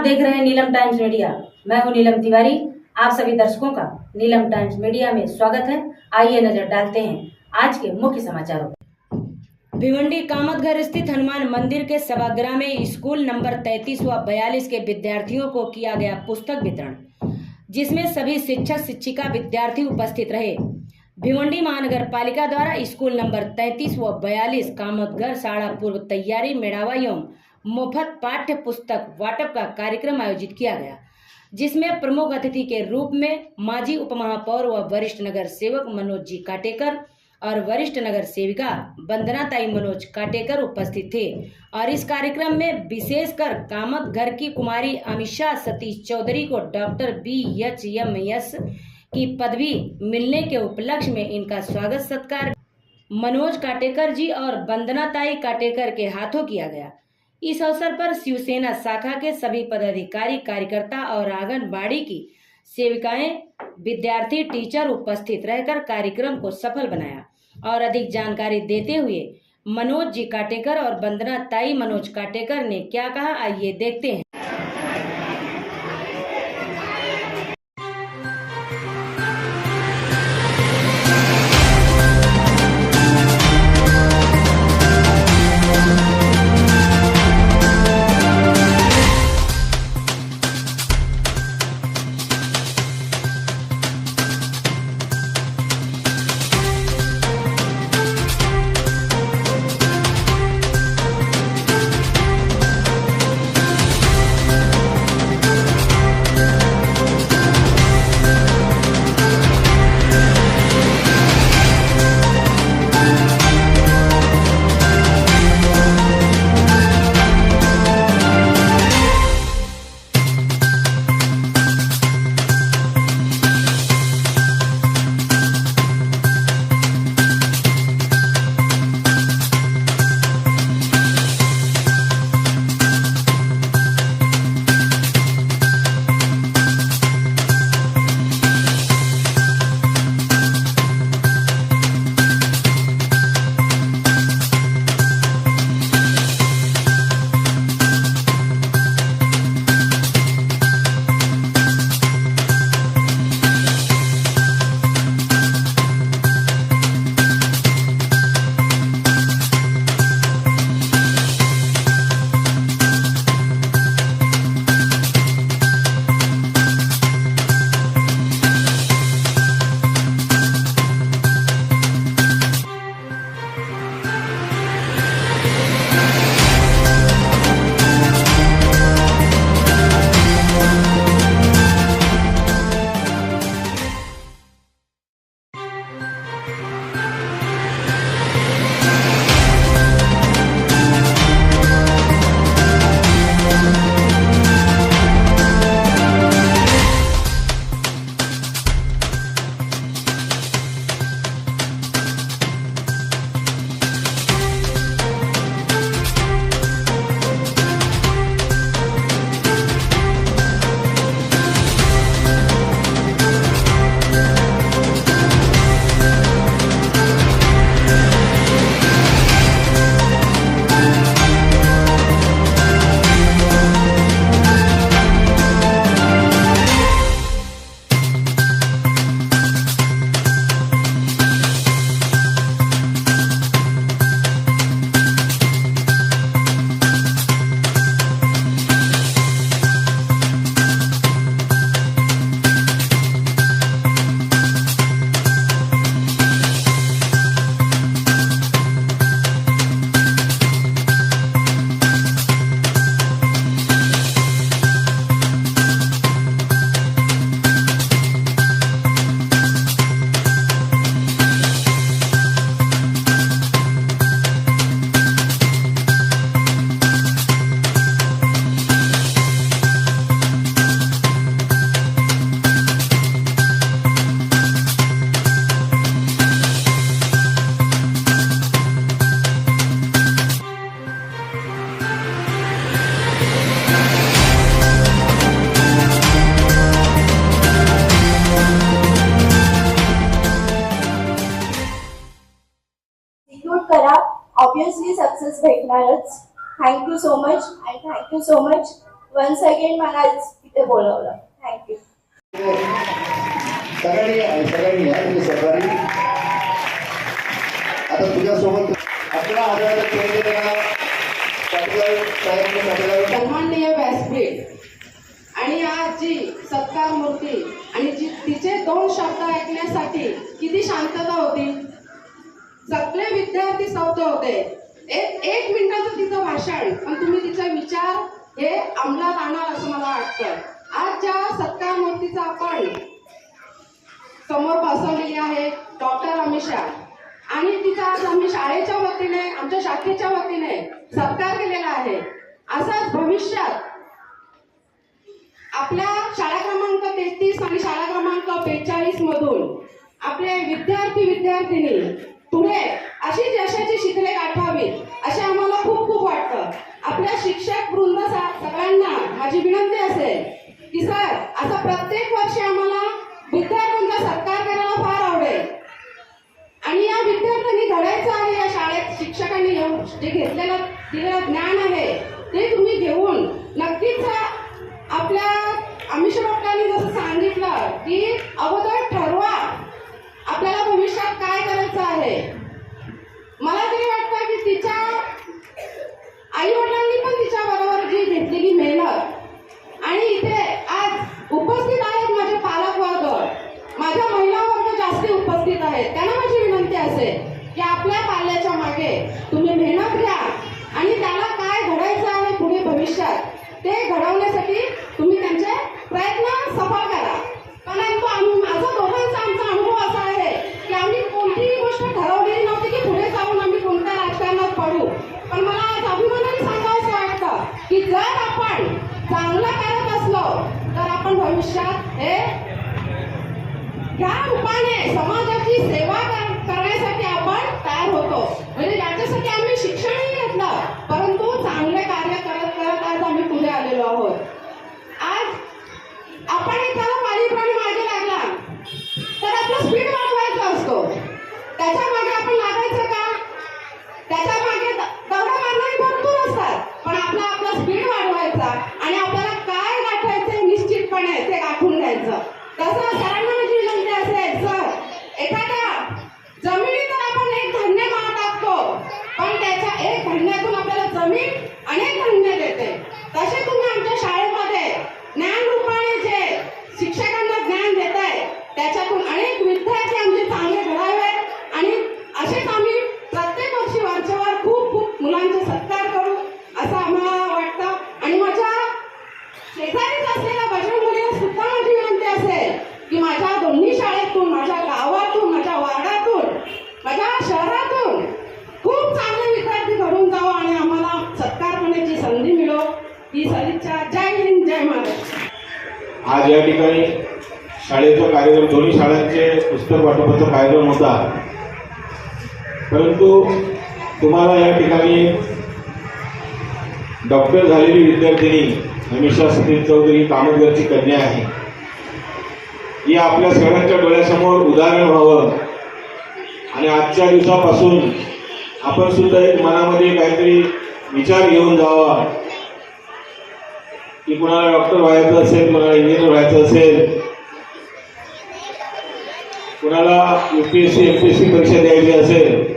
आप देख रहे हैं नीलम टाइम्स मीडिया। मैं हूं नीलम तिवारी। आप सभी दर्शकों का नीलम टाइम्स मीडिया में स्वागत है। आइए नजर डालते हैं आज के मुख्य समाचारों पर। भिवंडी कामतघर स्थित हनुमान मंदिर के सभागृह में स्कूल नंबर 33 व 42 के विद्यार्थियों को किया गया पुस्तक वितरण, जिसमें सभी शिक्षक शिक्षिका विद्यार्थी उपस्थित रहे। भिवंडी महानगर पालिका द्वारा स्कूल नंबर 33 व 42 कामतघर शाळा पूर्व तैयारी मेड़ावा एवं मुफ्त पाठ्य पुस्तक वाटप का कार्यक्रम आयोजित किया गया, जिसमें प्रमुख अतिथि के रूप में माजी उपमहापौर व वरिष्ठ नगर सेवक मनोज जी काटेकर और वरिष्ठ नगर सेविका वंदनाताई मनोज काटेकर उपस्थित थे। और इस कार्यक्रम में विशेषकर कामतघर की कुमारी अमीषा सतीश चौधरी को डॉक्टर BHMS की पदवी मिलने के उपलक्ष्य में इनका स्वागत सत्कार मनोज काटेकर जी और वंदनाताई काटेकर के हाथों किया गया। इस अवसर पर शिवसेना शाखा के सभी पदाधिकारी, कार्यकर्ता और आंगनबाड़ी की सेविकाएं, विद्यार्थी, टीचर उपस्थित रहकर कार्यक्रम को सफल बनाया। और अधिक जानकारी देते हुए मनोज जी काटेकर और वंदनाताई मनोज काटेकर ने क्या कहा, आइए देखते हैं। करा, obviously success भेटणारच. Thank you so much and thank you so much once again मला आज इथे बोलवलं. थँक्यू. सगळ्यांनी या तुम्ही सरकारी आता तुझ्यासोबत आपला आदराला केलेल्या सन्माननीय व्यासपीठ आणि आज जी सत्कार मूर्ती आणि जी तिचे 2 शब्द ऐकण्यासाठी किती शांतता होती. सगळे विद्यार्थी स्तब्ध होते. एक मिनिटाचं तिचं भाषण, पण तुम्ही तिचे विचार हे अंमलात आणणार असं मला वाटतं. आज ज्या सत्कार मूर्तीचा आपण समोर बसवलेली आहे डॉक्टर अमिषा, आणि तिचा आज आम्ही शाळेच्या वतीने आमच्या शाखेच्या वतीने सत्कार केलेला आहे. असाच भविष्यात आपल्या शाळा क्रमांक 33 आणि शाळा क्रमांक 45 मधून आपले विद्यार्थिनी पुढे अशीच यशाची शिखरे गाठावीत असे आम्हाला खूप खूप वाटतं. आपल्या शिक्षक वृंद सगळ्यांना माझी विनंती असेल की सर, असं प्रत्येक वर्षी आम्हाला विद्यार्थ्यांचा सत्कार करायला फार आवडेल. आणि या विद्यार्थ्यांनी घडायचं आहे. या शाळेत शिक्षकांनी जे दिलेलं ज्ञान आहे ते तुम्ही घेऊन नक्कीच आपल्या अमिषा डॉक्टरांनी जसं सांगितलं की अगोदर ठरवा आपल्याला भविष्यात काय करायचं आहे. मला तरी वाटतं की तिच्या आई वडिलांनी पण तिच्या बरोबर जी घेतलेली मेहनत, आणि इथे आज उपस्थित आहेत माझे पालक वर्ग, माझ्या महिला वर्ग जास्ती उपस्थित आहेत. त्यांना माझी विनंती असेल की आपल्या पाल्याच्या मागे तुम्ही मेहनत घ्या आणि त्याला काय घडायचं आहे पुढे भविष्यात ते घडवण्यासाठी तुम्ही त्यांचे प्रयत्न सफल करा. परंतु माझा दोघांचा आमचा अनुभव असा आहे की आम्ही कोणतीही गोष्ट ठरवलेली नव्हती की पुढे जाऊन आम्ही कोणत्या राजकारणात पडू. पण मला आज अभिमानाने सांगावं असं वाटतं की जर आपण चांगलं करत असलो तर आपण भविष्यात हे ह्या रूपाने समाजाची सेवा करण्यासाठी आपण तयार होतो. म्हणजे याच्यासाठी आम्ही शिक्षणही घेतलं, परंतु चांगले कार्य करत करत आज आम्ही पुढे आलेलो आहोत. आज आपण एखादा पाणी मागे लागला तर आपला स्पीड वाढवायचा असतो. त्याच्या मागे आपण लागायचं का? त्याच्या मागे दौडा मारणारी भरपूर असतात, पण आपला स्पीड वाढवायचा आणि आपल्याला काय गाठायचं निश्चितपणे ते गाठून घ्यायचं. तसं सरांना माझी विनंती असेल, सर, एखाद्या जमिनीतून आपण एक धान्य टाकतो, पण त्याच्या एक धान्यातून आपल्याला जमीन अनेक धान्य देते. तसे तुम्ही आमच्या शाळेमध्ये ज्ञान रूपाने जे शिक्षकांना ज्ञान देत आहे त्याच्यातून अनेक विद्यार्थी आमचे चांगले घडावेत आणि असेच आम्ही प्रत्येक वर्षी वरच्यावर खूप खूप मुलांचे सत्कार करू असं आम्हाला वाटतं. आणि माझ्या शेजारीच असलेल्या बजरंग मुलीला सुद्धा माझी विनंती असेल की माझ्या दोन्ही शाळेतून, माझ्या गावातून, माझ्या वार्डातून, माझ्या शहरातून खूप चांगले विद्यार्थी घडून जावं आणि आम्हाला सत्कार करण्याची संधी मिळो ही सदिच्छा. जय हिंद, जय महाराष्ट्र. आज या ठिकाणी शाळेचा कार्यक्रम, दोन्ही शाळांचे पुस्तक वाटपाचा कार्यक्रम होता, परंतु तुम्हाला या ठिकाणी डॉक्टर झालेली विद्यार्थिनी अमिषा सतीश चौधरी कामतघरची कन्या आहे. ही आपल्या सगळ्यांच्या डोळ्यासमोर उदाहरण व्हावं आणि आजच्या दिवसापासून आपण सुद्धा एक मनामध्ये काहीतरी विचार घेऊन जावा की कुणाला डॉक्टर व्हायचं असेल, कुणाला इंजिनियर व्हायचं असेल, कुणाला UPSC MPSC परीक्षा द्यायची असेल,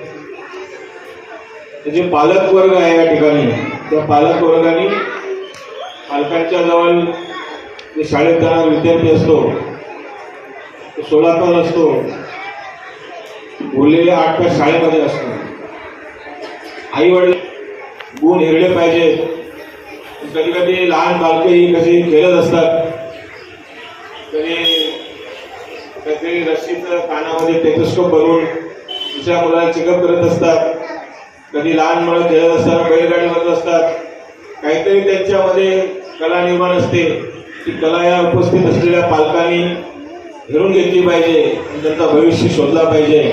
जे पालक वर्ग आहे या ठिकाणी त्या पालक वर्गाने पालकांच्या जवळ जे शाळेत जाणारा विद्यार्थी असतो तो 16 तास असतो, उरलेले 8 तास शाळेमध्ये असतो. आई वडील गुण हेरले पाहिजेत. कधी कधी लहान बालके ही कशी खेळत असतात, कधी काहीतरी रस्सीचं कानामध्ये टेलिस्कोप बनवून दुसऱ्या मुलाला चेकअप करत असतात, कधी लहान मुलं खेळत असताना बैलगाडी करत असतात. काहीतरी त्यांच्यामध्ये कला निर्माण असते. ती कला या उपस्थित असलेल्या पालकांनी हेरून घेतली पाहिजे आणि त्यांचा भविष्य शोधला पाहिजे.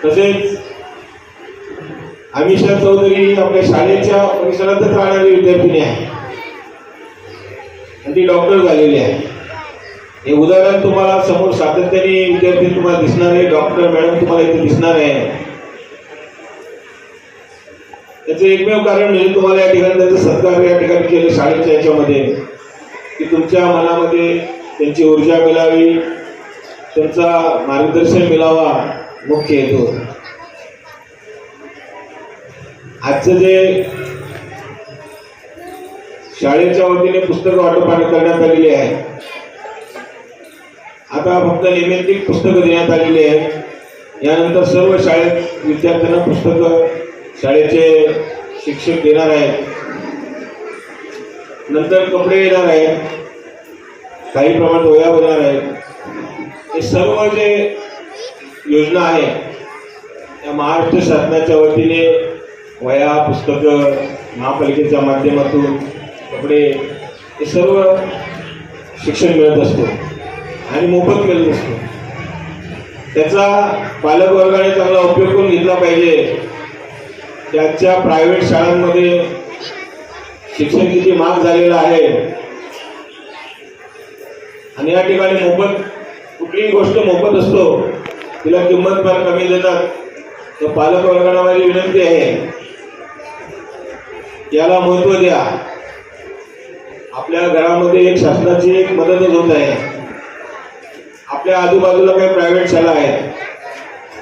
तसेच अमिषा चौधरी आपल्या शाळेच्या परिसरातच राहणारी विद्यार्थिनी आहे आणि ती डॉक्टर झालेली आहे. हे उदाहरण तुम्हाला समोर सातत्याने विद्यार्थी तुम्हाला दिसणार आहे, डॉक्टर मॅडम तुम्हाला इथे दिसणार आहे. त्याचं एकमेव कारण म्हणजे तुम्हाला या ठिकाणी त्याचं सत्कार या ठिकाणी केलं शाळेच्या याच्यामध्ये, की तुमच्या मनामध्ये त्यांची ऊर्जा मिळावी, त्यांचा मार्गदर्शन मिळावा, मुख्य हेतू. आजचं जे शाळेच्या वतीने पुस्तक वाटप करण्यात आलेली आहे, आता फक्त नैमित्तिक पुस्तकं देण्यात आलेली आहेत. यानंतर सर्व शाळेत विद्यार्थ्यांना पुस्तकं शाळेचे शिक्षक देणार आहेत. नंतर कपडे येणार आहेत, काही प्रमाणात वह्या होणार आहेत. हे सर्व जे योजना आहे त्या महाराष्ट्र शासनाच्या वतीने वह्या, पुस्तकं, महापालिकेच्या माध्यमातून कपडे, हे सर्व शिक्षण मिळत असतो आणि मोफत मिळत असतो. त्याचा पालक वर्गाने चांगला उपयोग करून घेतला पाहिजे. त्याच्या प्रायव्हेट शाळांमध्ये शिक्षण किती महाग झालेलं आहे आणि या ठिकाणी मोफत, कुठलीही गोष्ट मोफत असतो, तिला किंमत फार कमी देतात. तर पालक वर्गाला माझी विनंती आहे, याला महत्त्व द्या. आपल्या घरामध्ये एक शासनाची एक मदतच होत आहे. आपल्या आजूबाजूला काही प्रायव्हेट शाळा आहेत,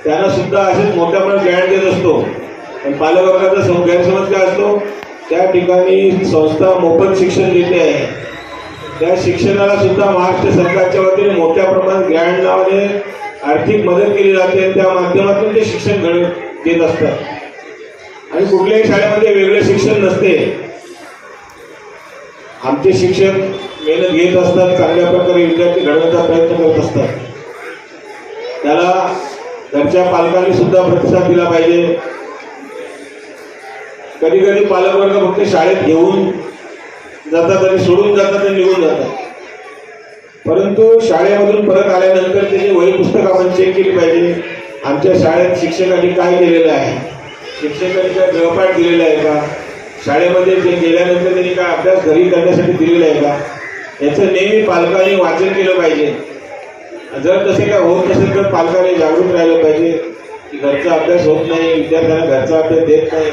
त्यांना सुद्धा असेच मोठ्या प्रमाणात ग्रँट देत असतो. पण पालकवर्गाचा गैरसमज काय असतो, त्या ठिकाणी संस्था मोफत शिक्षण देते आहे, त्या शिक्षणाला सुद्धा महाराष्ट्र सरकारच्या वतीने मोठ्या प्रमाणात ग्रँट नावाने आर्थिक मदत केली जाते. त्या माध्यमातून ते शिक्षण देत असतात आणि कुठल्याही शाळेमध्ये वेगळे शिक्षण नसते. आमचे शिक्षक मेहनत घेत असतात, चांगल्या प्रकारे विद्यार्थी घडवण्याचा प्रयत्न करत असतात. त्याला घरच्या पालकांनी सुद्धा प्रतिसाद दिला पाहिजे. कधी कधी पालकवर्ग फक्त शाळेत घेऊन जातात आणि सोडून जातात आणि निघून जातात, परंतु शाळेमधून परत आल्यानंतर त्याची वही पुस्तक आपण चेक केली पाहिजे. आमच्या शाळेत शिक्षकांनी काय केलेलं आहे, शिक्षकांनी काय गृहपाठ दिलेला आहे का, शाळेमध्ये जे गेल्यानंतर त्यांनी काय अभ्यास घरी करण्यासाठी दिलेला आहे का, याचं नेहमी पालकांनी वाचन केलं पाहिजे. जर तसे काय होत नसेल तर पालकांनी जागरूक राहिलं पाहिजे की घरचा अभ्यास होत नाही, विद्यार्थ्यांना घरचा अभ्यास देत नाही.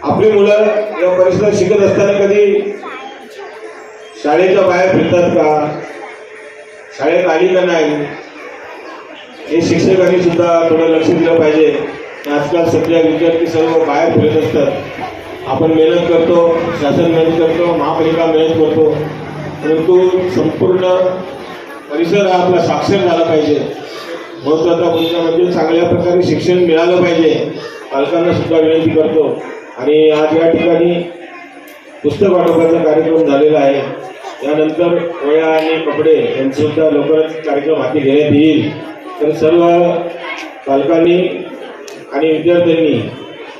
आपली मुलं या परिसरात शिकत असताना कधी शाळेच्या बाहेर फिरतात का, शाळेत आली का नाही, हे शिक्षकांनी सुद्धा थोडं लक्ष दिलं पाहिजे. आजकाल सध्या विद्यार्थी सर्व बाहेर फिरत असतात. आपण मेहनत करतो, शासन मेहनत करतो, महापालिका मेहनत करतो, परंतु संपूर्ण परिसर हा आपला साक्षर झाला पाहिजे. महत्त्वाचा मुद्दा म्हणजे चांगल्या प्रकारे शिक्षण मिळालं पाहिजे. पालकांना सुद्धा विनंती करतो. आणि आज या ठिकाणी पुस्तक वाटपाचा कार्यक्रम झालेला आहे. यानंतर वह्या आणि कपडे यांचासुद्धा लवकरच कार्यक्रम हाती घेण्यात येईल. तर सर्व पालकांनी आणि विद्यार्थ्यांनी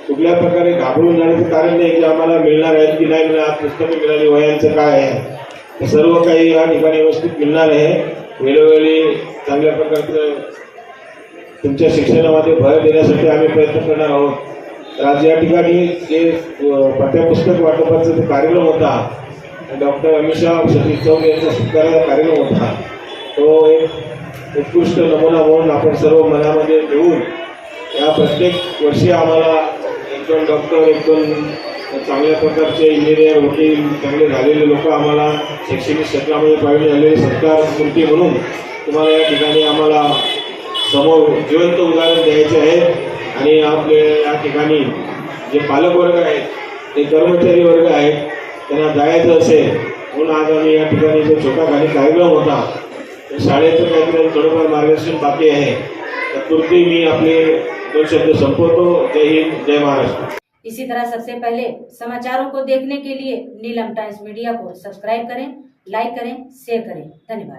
कुठल्या प्रकारे घाबरून जाण्याचं कारण नाही की आम्हाला मिळणार आहेत की नाही मिळणार, पुस्तकं मिळाली, वह्यांचं काय आहे, सर्व काही या ठिकाणी व्यवस्थित मिळणार आहे. वेळोवेळी चांगल्या प्रकारचं तुमच्या शिक्षणामध्ये भर देण्यासाठी आम्ही प्रयत्न करणार आहोत. तर आज या ठिकाणी जे पाठ्यपुस्तक वाटपाचा जो कार्यक्रम होता, डॉक्टर अमिषा सतीश चौक यांचा सत्काराचा कार्यक्रम होता, तो एक उत्कृष्ट नमुना म्हणून आपण सर्व मनामध्ये ठेवून या प्रत्येक वर्षी आम्हाला एक दोन डॉक्टर, एक दोन चांगल्या प्रकारचे इंजिनियर, वकील, चांगले झालेले लोक आम्हाला शैक्षणिक क्षेत्रामध्ये पाहिजे झालेले सत्कार स्मृती म्हणून तुम्हाला या ठिकाणी आम्हाला समोर जिवंत उदाहरण द्यायचे आहे. आणि आपले या ठिकाणी जे पालक वर्ग आहेत, ते कर्मचारी वर्ग आहेत, त्यांना जायचं असेल म्हणून आज आम्ही या ठिकाणी जो छोटा खाली कार्यक्रम होता, तर शाळेचं काहीतरी थोडंफार मार्गदर्शन बाकी आहे. तत्पुरती मी आपले 2 शब्द संपवतो. जय हिंद, जय महाराष्ट्र. इसी तरह सबसे पहले समाचारों को देखने के लिए नीलम टाइम्स मीडिया को सब्सक्राइब करें, लाइक करें, शेयर करें. धन्यवाद.